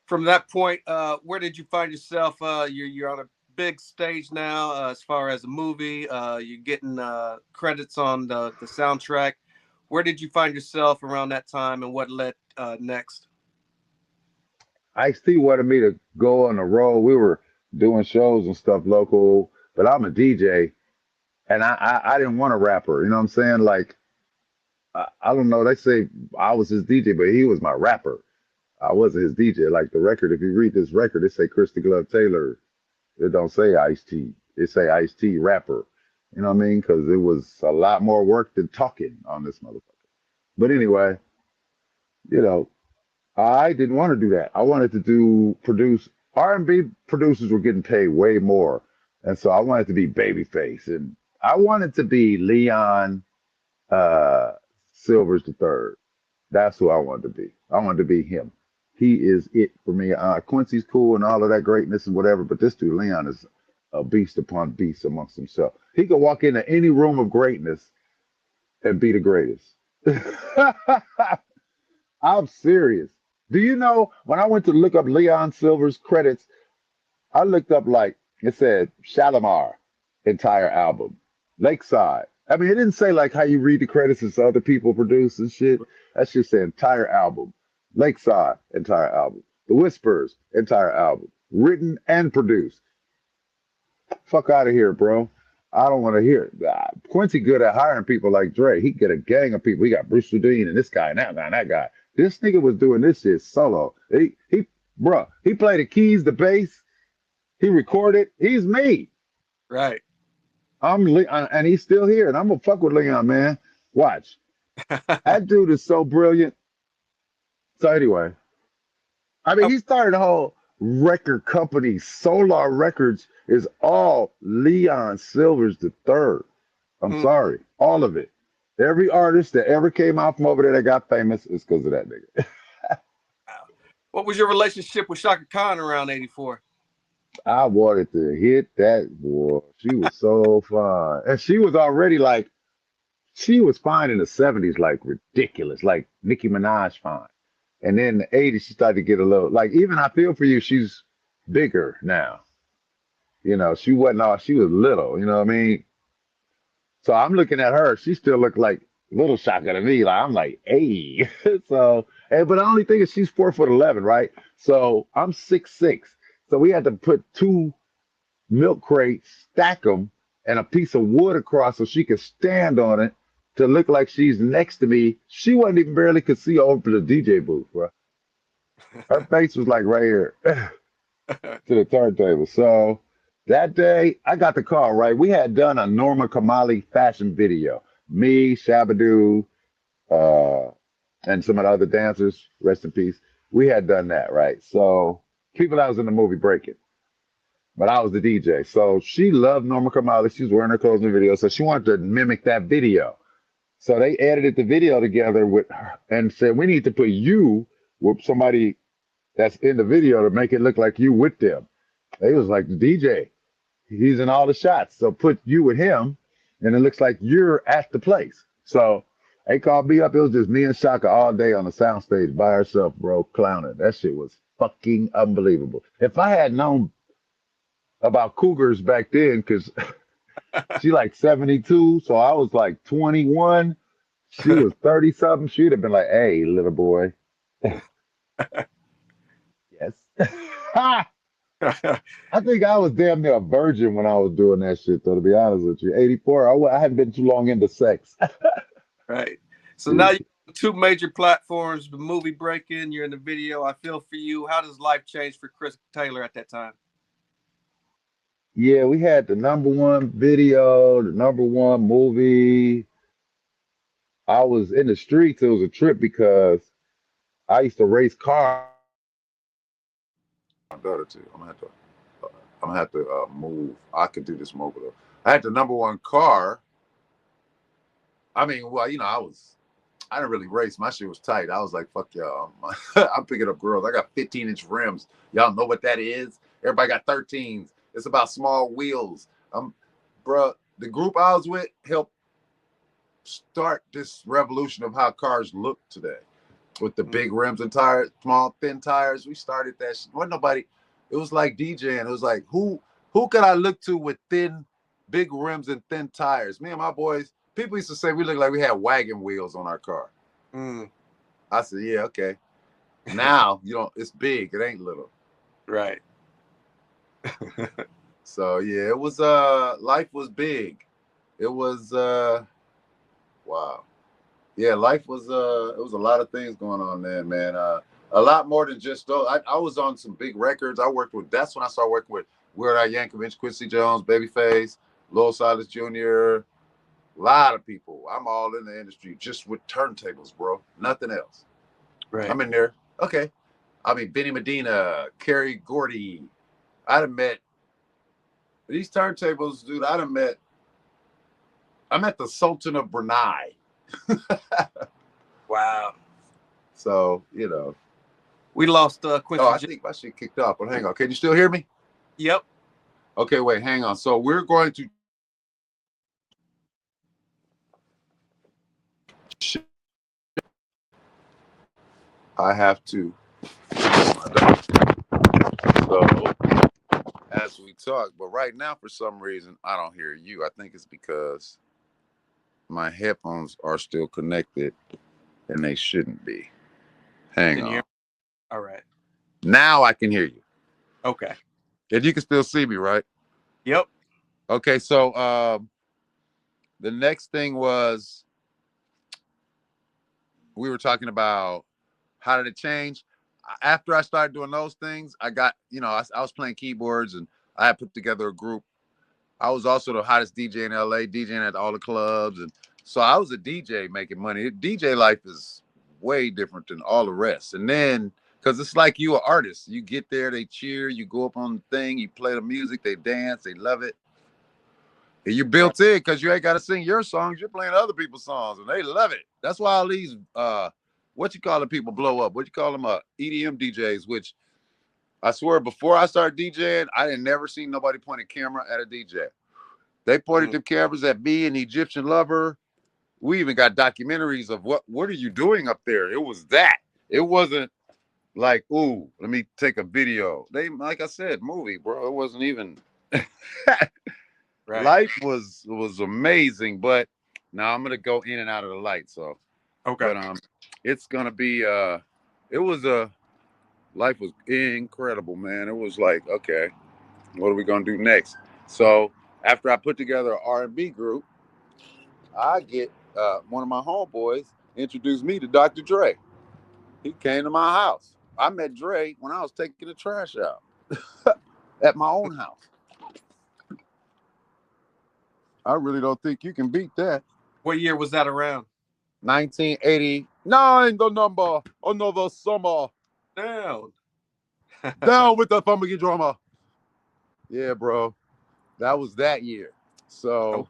From that point, where did you find yourself? You're on a big stage now, as far as a movie. You're getting credits on the soundtrack. Where did you find yourself around that time, and what led next? Ice-T wanted me to go on the road. We were doing shows and stuff local, but I'm a DJ and I didn't want a rapper. You know what I'm saying? Like, I don't know. They say I was his DJ, but he was my rapper. I wasn't his DJ. Like the record, if you read this record, it say Christy Glove Taylor. It don't say Ice-T. It say Ice-T rapper. You know what I mean? Because it was a lot more work than talking on this motherfucker. But anyway, you know, I didn't want to do that. I wanted to do produce R&B producers were getting paid way more, and so I wanted to be Babyface, and I wanted to be Leon uh, Silvers the third. That's who I wanted to be. I wanted to be him. He is it for me. Quincy's cool and all of that greatness and whatever, but this dude Leon is a beast upon beast amongst himself. He could walk into any room of greatness and be the greatest. I'm serious. Do you know when I went to look up Leon Silver's credits, I looked up like it said Shalimar entire album, Lakeside. I mean, it didn't say like how you read the credits as other people produce and shit. That just said entire album, Lakeside entire album, The Whispers entire album, written and produced. Fuck out of here, bro. I don't want to hear it. Quincy good at hiring people like Dre. He get a gang of people. He got Bruce Ledeen and this guy and that guy and that guy. This nigga was doing this shit solo. Bruh, he played the keys, the bass. He recorded. He's me. Right. And he's still here. And I'm gonna fuck with Leon, man. Watch. That dude is so brilliant. So anyway, I mean, Oh, he started a whole record company. Solar Records is all Leon Silvers the third. I'm mm, sorry, all of it. Every artist that ever came out from over there that got famous is because of that nigga. wow. What was your relationship with Shaka Khan around '84? I wanted to hit that boy. She was so fine, and she was already like she was fine in the '70s, like ridiculous, like Nicki Minaj fine. And then in the '80s, she started to get a little like even I feel for you. She's bigger now. You know, she wasn't all she was little. You know what I mean? So I'm looking at her. She still looked like little Shaka to me. Like I'm like, hey. So, and but the only thing is she's 4'11", right? So I'm 6'6". So we had to put two milk crates, stack them, and a piece of wood across so she could stand on it to look like she's next to me. She wasn't even barely could see over the DJ booth, bro. Her face was like right here to the turntable. So that day, I got the call, right? We had done a Norma Kamali fashion video. Me, Shabadoo, uh, and some of the other dancers, rest in peace. We had done that, right? So people that was in the movie breaking, but I was the DJ. So she loved Norma Kamali. She was wearing her clothes in the video, so she wanted to mimic that video. So they edited the video together with her and said, we need to put you with somebody that's in the video to make it look like you with them. They was like the DJ. He's in all the shots. So put you with him, and it looks like you're at the place. So they called me up. It was just me and Shaka all day on the soundstage by herself, bro, clowning. That shit was fucking unbelievable. If I had known about cougars back then, because she like 72, so I was like 21. She was 30 something. She'd have been like, hey, little boy. Yes. I think I was damn near a virgin when I was doing that shit, though, to be honest with you. 84, I hadn't been too long into sex. Right. So now you have two major platforms, the movie break-in, you're in the video, I Feel For You. How does life change for Chris Taylor at that time? Yeah, we had the number one video, the number one movie. I was in the streets. It was a trip because I used to race cars. My daughter too. I'm gonna have to move. I could do this mobile though. I had the number one car. I mean, well, you know, I didn't really race. My shit was tight. I was like, fuck y'all. I'm picking up girls. I got 15-inch rims. Y'all know what that is? Everybody got 13s. It's about small wheels. Bruh, the group I was with helped start this revolution of how cars look today. with the big rims and tires, small thin tires. We started that. Wasn't nobody. It was like DJing. It was like who could I look to with thin, big rims and thin tires? Me and my boys. People used to say we looked like we had wagon wheels on our car. Mm. I said, yeah, okay. Now you know it's big. It ain't little. Right. So yeah, it was life was big. It was wow. Yeah, life was it was a lot of things going on there, man. A lot more than just those. I was on some big records. I worked with that's when I started working with Weird Al Yankovic, Quincy Jones, Babyface, Lil Silas Jr., a lot of people. I'm all in the industry just with turntables, bro. Nothing else. Right. I'm in there. Okay. I mean Benny Medina, Kerry Gordy. I'd have met these turntables, dude. I met the Sultan of Brunei. Wow. So, you know. We lost Oh, Quincy. I think my shit kicked off, but hang on. Can you still hear me? Yep. Okay, wait, hang on. So we're going to I have to so as we talk, but right now for some reason I don't hear you. I think it's because my headphones are still connected and they shouldn't be. Hang Can you hear on. me? All right. Now I can hear you. Okay. And you can still see me, right? Yep. Okay, so the next thing was we were talking about how did it change? After I started doing those things, I got, you know, I was playing keyboards and I had put together a group. I was also the hottest DJ in LA, DJing at all the clubs. And so I was a DJ making money. DJ life is way different than all the rest. And then, because it's like you an artist. You get there, they cheer, you go up on the thing, you play the music, they dance, they love it. And you Right. built in because you ain't got to sing your songs. You're playing other people's songs, and they love it. That's why all these what you call the people blow up. What you call them EDM DJs? Which I swear, before I started DJing, I didn't never see nobody point a camera at a DJ. They pointed Mm. them cameras at me and the Egyptian Lover. We even got documentaries of what are you doing up there? It was that. It wasn't like, ooh, let me take a video. They, like I said, movie, bro. It wasn't even. Right. Life was amazing, but now I'm gonna go in and out of the light. So, Okay. but it's gonna be it was a life was incredible, man. It was like, okay, what are we gonna do next? So after I put together an R&B group, I get one of my homeboys introduced me to Dr. Dre. He came to my house. I met Dre when I was taking the trash out at my own house. I really don't think you can beat that. What year was that around? 1989, the number, another summer. Down. Down with the funky drama. Yeah, bro. That was that year. Oh. So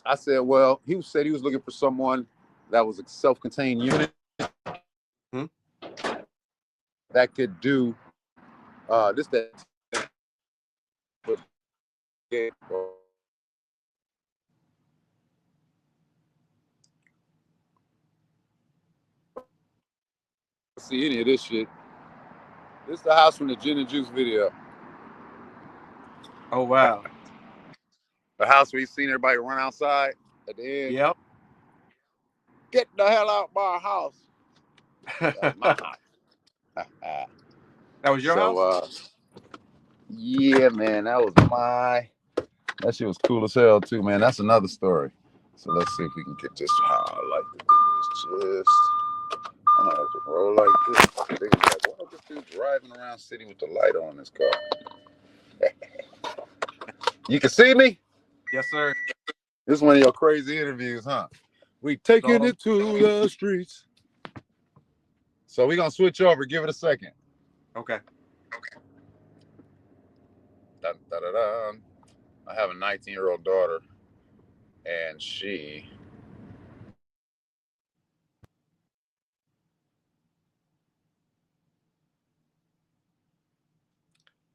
I said, well, he said he was looking for someone that was a self-contained unit Hmm? that could do this, that. See any of this shit. This is the house from the Gin and Juice video. Oh wow. The house where you seen everybody run outside at the end. Yep. Get the hell out of my house. That's my house. That was your So house? yeah, man, that shit was cool as hell too, man. That's another story. So let's see if we can get this how I like to do this. Just I'm gonna have to roll like this. They like, why is this dude driving around city with the light on his car? You can see me? Yes, sir. This is one of your crazy interviews, huh? We taking it to the streets. So we're gonna switch over. Give it a second. Okay. Dun, dun, dun, dun. I have a 19-year-old daughter, and she.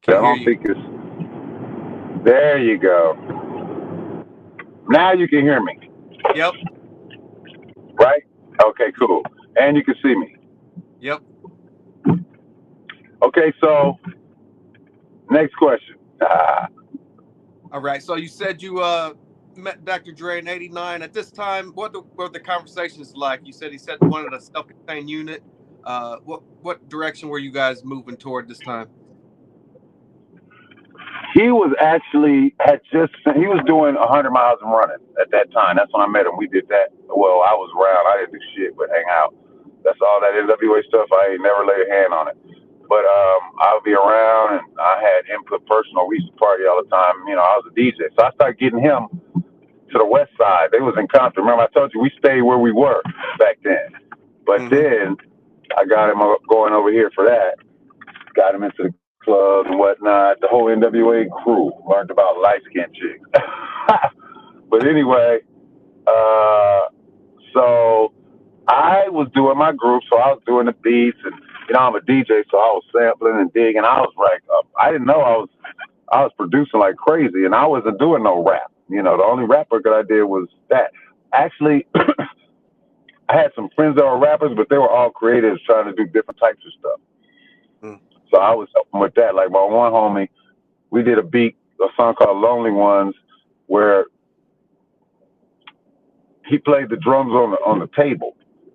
I Can't hear don't you. think it's. There you go. Now you can hear me, Yep. right? Okay, cool. And you can see me. Yep. Okay, so next question. All right. So you said you met Dr. Dre in '89. At this time, what the conversations like? You said he said wanted a self-contained unit. What direction were you guys moving toward this time? He was actually had just he was doing 100 miles and running at that time. That's when I met him. We did that. Well, I was around. I didn't do shit but hang out. That's all that NWA stuff. I ain't never laid a hand on it. But I'll be around, and I had input personal. We used to party all the time. You know, I was a DJ, so I started getting him to the west side. They was in Compton. Remember, I told you we stayed where we were back then. But Mm-hmm. then I got him going over here for that. Got him into the clubs and whatnot. The whole NWA crew learned about light skinned chicks. But anyway, uh, so I was doing my group, so I was doing the beats, and you know I'm a DJ, so I was sampling and digging. I was like, I didn't know I was producing like crazy, and I wasn't doing no rap. You know, the only rap record I did was that. Actually, I had some friends that were rappers, but they were all creatives trying to do different types of stuff. Mm. So I was helping with that. Like my one homie, we did a song called Lonely Ones, where he played the drums on the table,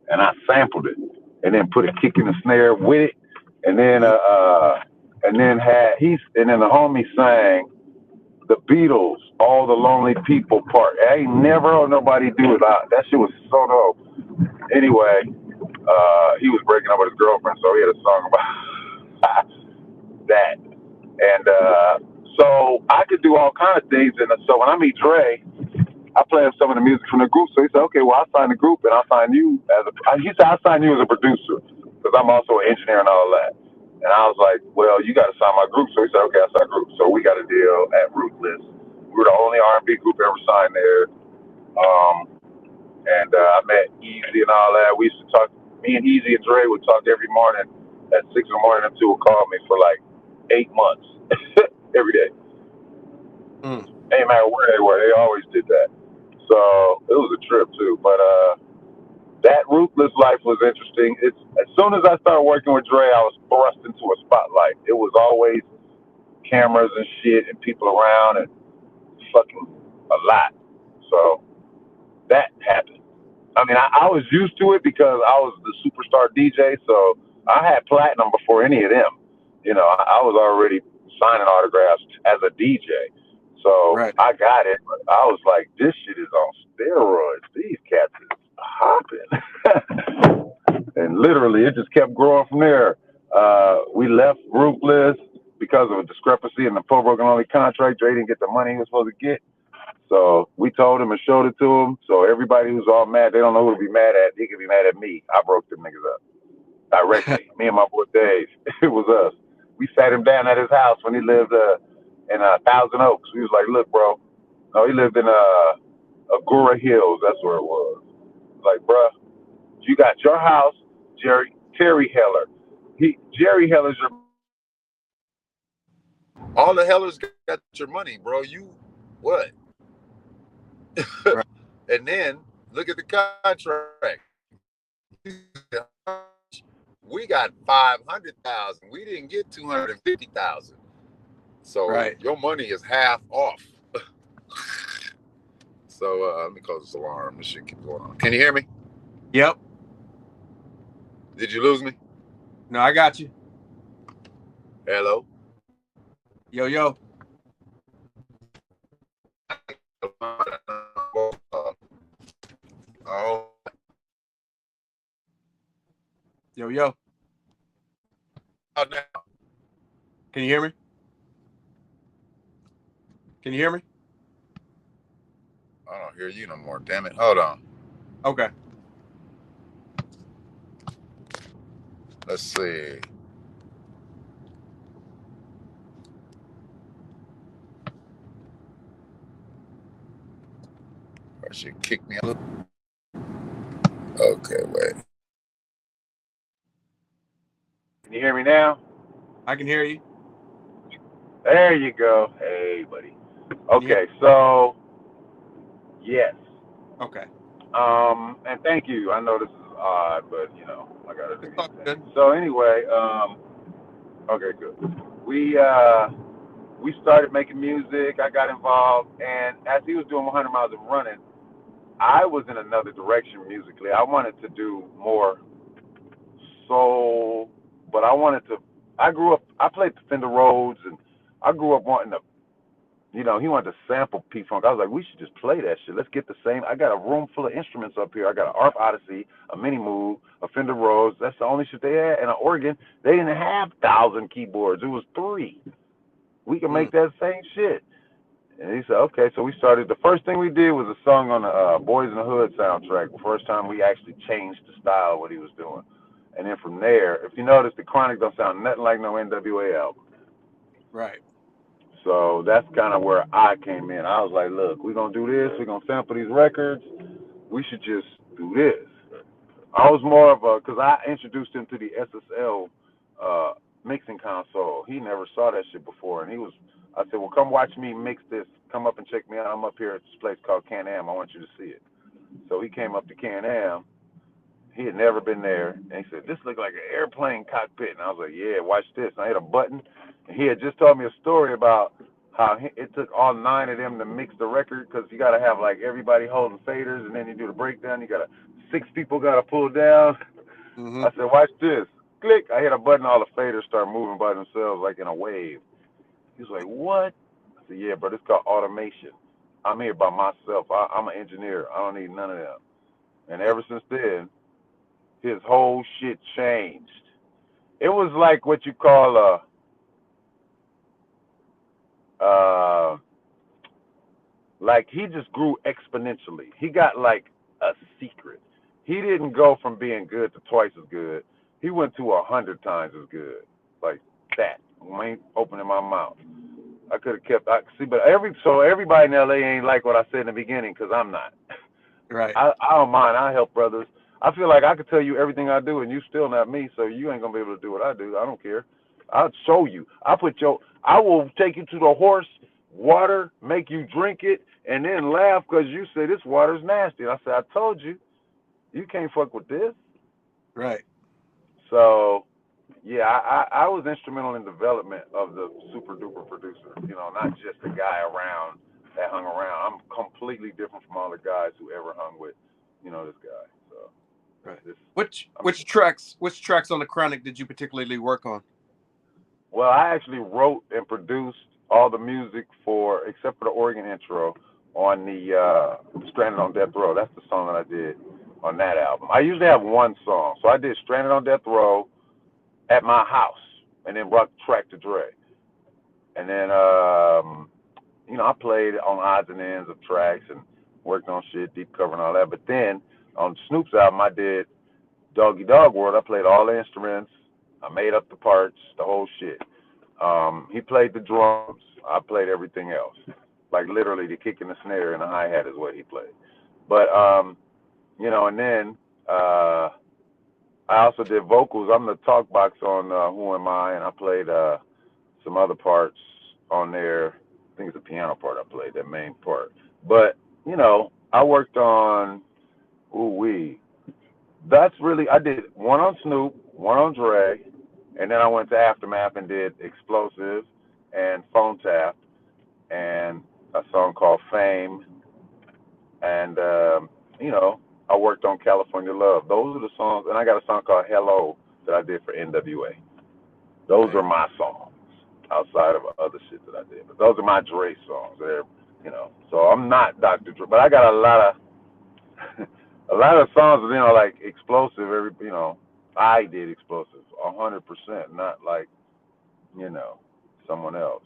and I sampled it, and then put a kick in the snare with it, and then and then the homie sang the Beatles, All the Lonely People part. I ain't never heard nobody do it. That shit was so dope. Anyway, he was breaking up with his girlfriend, so he had a song about that. And so I could do all kind of things. And so when I meet Dre, I play him some of the music from the group. So he said, okay, well, I'll sign the group and I'll sign you he said, I'll sign you as a producer because I'm also an engineer and all that. And I was like, well, you got to sign my group. So he said, okay, I'll sign group. So we got a deal at Ruthless. We were the only R&B group ever signed there. Um, and I met Easy and all that. We used to talk, me and Easy and Dre would talk every morning at 6 in the morning. Them two would call me for like 8 months every day. Mm. Ain't matter where they were, they always did that. So it was a trip too. But that Ruthless life was interesting. It's as soon as I started working with Dre, I was thrust into a spotlight. It was always cameras and shit and people around and fucking a lot. So that happened. I mean, I was used to it because I was the superstar DJ, so I had platinum before any of them. You know, I was already signing autographs as a DJ, so Right. I got it. But I was like, this shit is on steroids. These cats is hopping, and literally, it just kept growing from there. We left Ruthless because of a discrepancy in the pro broken only contract. Dre didn't get the money he was supposed to get. So we told him and showed it to him. So everybody who's all mad, they don't know who to be mad at. He could be mad at me. I broke them niggas up directly. Me and my boy Dave. It was us. We sat him down at his house when he lived in Thousand Oaks. We was like, look, bro. No, he lived in Agora Hills. That's where it was. Like, bruh, you got your house, Terry Heller. Jerry Heller's your All the hellers got your money, bro. You what? Right. And then look at the contract. We got 500,000. We didn't get 250,000. So Right. your money is half off. So let me close this alarm. This shit keeps going on. Can you hear me? Yep. Did you lose me? No, I got you. Hello? Yo, yo. Oh, Yo, yo. now. Can you hear me? Can you hear me? I don't hear you no more. Damn it. Hold on. Okay. Let's see. Or she kicked me out. Okay, wait. Can you hear me now? I can hear you. There you go. Hey, buddy. Can you hear? Okay, so yes. Okay. And thank you. I know this is odd, but I gotta do It's these all things. good. So anyway, okay, good. We uh, we started making music. I got involved, and as he was doing 100 miles of running, I was in another direction musically. I wanted to do more soul, but I wanted to. I grew up. I played Fender Rhodes, and I grew up wanting to. He wanted to sample P Funk. I was like, we should just play that shit. Let's get the same. I got a room full of instruments up here. I got an ARP Odyssey, a Mini Moog, a Fender Rhodes. That's the only shit they had, and an organ. They didn't have 1,000 keyboards. It was 3. We can Mm, make that same shit. And he said, okay. So we started. The first thing we did was a song on the Boys in the Hood soundtrack. The first time we actually changed the style of what he was doing. And then from there, if you notice, the Chronic don't sound nothing like no NWA album. right. So that's kind of where I came in. I was like, look, we're going to do this. We're going to sample these records. We should just do this. I was more of a, because I introduced him to the SSL mixing console. He never saw that shit before. And I said, well, come watch me mix this. Come up and check me out. I'm up here at this place called Can-Am. I want you to see it. So he came up to Can-Am. He had never been there. And he said, this looked like an airplane cockpit. And I was like, yeah, watch this. And I hit a button. And he had just told me a story about how it took all 9 of them to mix the record because you got to have like everybody holding faders and then you do the breakdown. You got to, 6 people got to pull down. Mm-hmm. I said, watch this. Click. I hit a button. All the faders start moving by themselves like in a wave. He was like, what? I said, yeah, bro, it's called automation. I'm here by myself. I'm an engineer. I don't need none of them. And ever since then, his whole shit changed. It was like what you call like he just grew exponentially. He got like a secret. He didn't go from being good to twice as good. He went to 100 times as good. Like that. I ain't opening my mouth. I could have kept. I see, but everybody in LA ain't like what I said in the beginning because I'm not. Right. I don't mind. I help brothers. I feel like I could tell you everything I do, and you still not me. So you ain't gonna be able to do what I do. I don't care. I'll show you. I will take you to the horse water, make you drink it, and then laugh because you say this water's nasty. And I said, I told you, you can't fuck with this. Right. So yeah, I was instrumental in development of the super duper producer. Not just a guy around that hung around. I'm completely different from all the guys who ever hung with, this guy. So Right. this, Which I'm, which tracks which tracks on the Chronic did you particularly work on? well, I actually wrote and produced all the music except for the organ intro on the Stranded on Death Row. That's the song that I did on that album. I usually have one song, so I did Stranded on Death Row at my house, and then brought the track to Dre. And then, I played on odds and ends of tracks and worked on shit, deep cover and all that. But then on Snoop's album, I did Doggy Dog World. I played all the instruments. I made up the parts, the whole shit. He played the drums. I played everything else. Like literally the kick and the snare and the hi-hat is what he played. But, and then I also did vocals. I'm the talk box on Who Am I, and I played some other parts on there. I think it's the piano part I played, that main part. But, I worked on, that's really, I did one on Snoop, one on Dre, and then I went to Aftermath and did Explosive and Phone Tap and a song called Fame. And, I worked on California Love. Those are the songs, and I got a song called Hello that I did for NWA. Those Right. are my songs outside of other shit that I did. But those are my Dre songs. So I'm not Dr. Dre, but I got a lot of a lot of songs, like Explosive. I did Explosive 100%, not like someone else.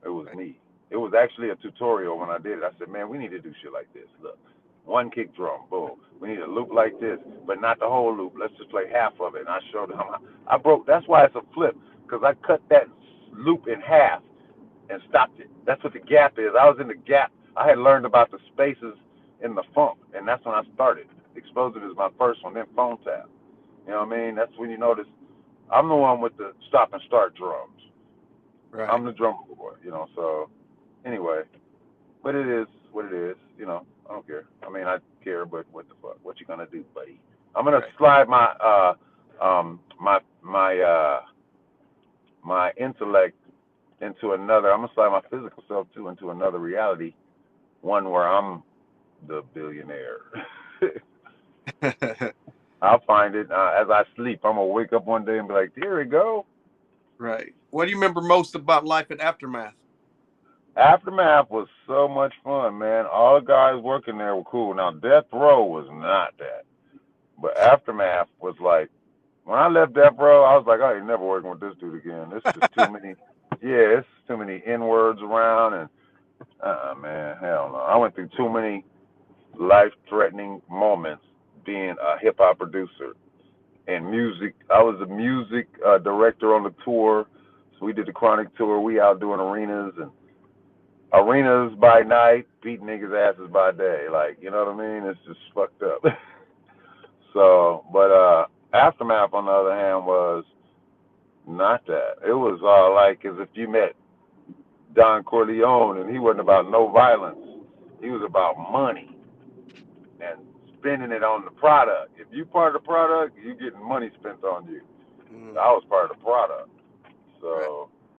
It was Right. me. It was actually a tutorial when I did it. I said, man, we need to do shit like this. Look, one kick drum, boom. We need a loop like this, but not the whole loop. Let's just play half of it. And I showed them. I broke. That's why it's a flip, because I cut that loop in half and stopped it. That's what the gap is. I was in the gap. I had learned about the spaces in the funk, and that's when I started. Explosive is my first one, then Phone Tap. You know what I mean? That's when you notice I'm the one with the stop and start drums. Right. I'm the drummer boy, so anyway, but it is what it is, I don't care. I mean, I care, but what the fuck? What you gonna do, buddy? I'm gonna Right. slide my intellect into another. I'm gonna slide my physical self too into another reality, one where I'm the billionaire. I'll find it as I sleep. I'm gonna wake up one day and be like, "There we go." Right. What do you remember most about life at Aftermath? Aftermath was so much fun, man. All the guys working there were cool. Now Death Row was not that, but Aftermath was like when I left Death Row, I was like, I ain't never working with this dude again. This is too many. Yeah, it's too many N words around, and man, hell no. I went through too many life-threatening moments being a hip hop producer and music. I was a music director on the tour, so we did the Chronic tour. We out doing arenas by night, beating niggas' asses by day. Like, you know what I mean? It's just fucked up. So, but Aftermath, on the other hand, was not that. It was like as if you met Don Corleone, and he wasn't about no violence. He was about money and spending it on the product. If you part of the product, you getting money spent on you. I Mm, was part of the product. right. So